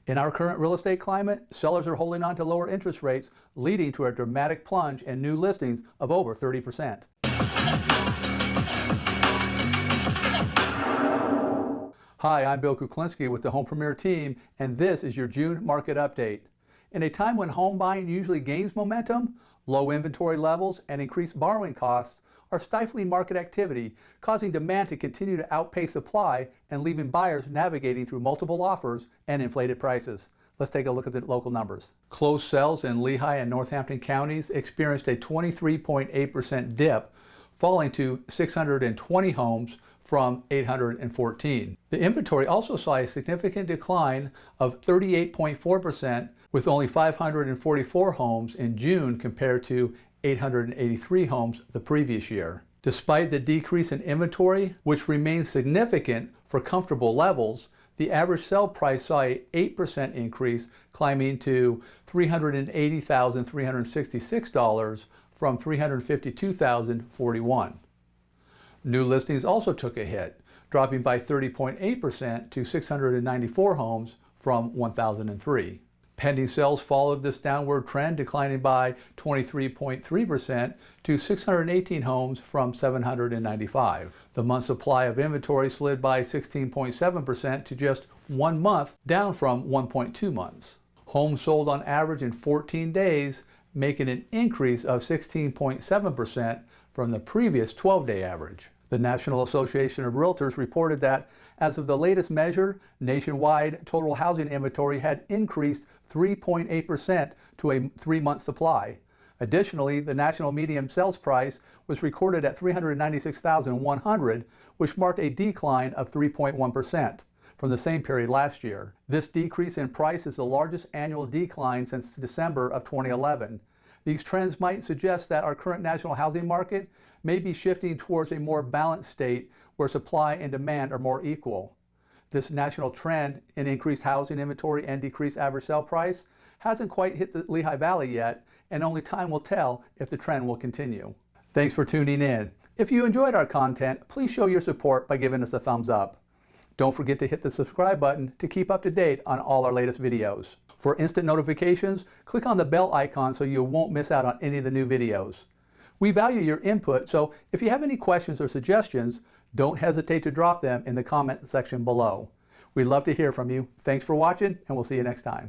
In our current real estate climate, sellers are holding on to lower interest rates, leading to a dramatic plunge in new listings of over 30%. Hi, I'm Bill Kuklinski with the Home Premier team, and this is your June market update. In a time when home buying usually gains momentum, low inventory levels and increased borrowing costs are stifling market activity, causing demand to continue to outpace supply and leaving buyers navigating through multiple offers and inflated prices. Let's take a look at the local numbers. Closed sales in Lehigh and Northampton counties experienced a 23.8% dip, falling to 620 homes from 814. The inventory also saw a significant decline of 38.4%, with only 544 homes in June compared to 883 homes the previous year. Despite the decrease in inventory, which remains significant for comfortable levels, the average sale price saw an 8% increase, climbing to $380,366 from $352,041. New listings also took a hit, dropping by 30.8% to 694 homes from 1,003. Pending sales followed this downward trend, declining by 23.3% to 618 homes from 795. The month supply of inventory slid by 16.7% to just 1 month, down from 1.2 months. Homes sold on average in 14 days, making an increase of 16.7% from the previous 12-day average. The National Association of Realtors reported that, as of the latest measure, nationwide total housing inventory had increased 3.8% to a 3-month supply. Additionally, the national median sales price was recorded at $396,100, which marked a decline of 3.1% from the same period last year. This decrease in price is the largest annual decline since December of 2011. These trends might suggest that our current national housing market may be shifting towards a more balanced state where supply and demand are more equal. This national trend in increased housing inventory and decreased average sale price hasn't quite hit the Lehigh Valley yet, and only time will tell if the trend will continue. Thanks for tuning in. If you enjoyed our content, please show your support by giving us a thumbs up. Don't forget to hit the subscribe button to keep up to date on all our latest videos. For instant notifications, click on the bell icon so you won't miss out on any of the new videos. We value your input, so if you have any questions or suggestions, don't hesitate to drop them in the comment section below. We'd love to hear from you. Thanks for watching, and we'll see you next time.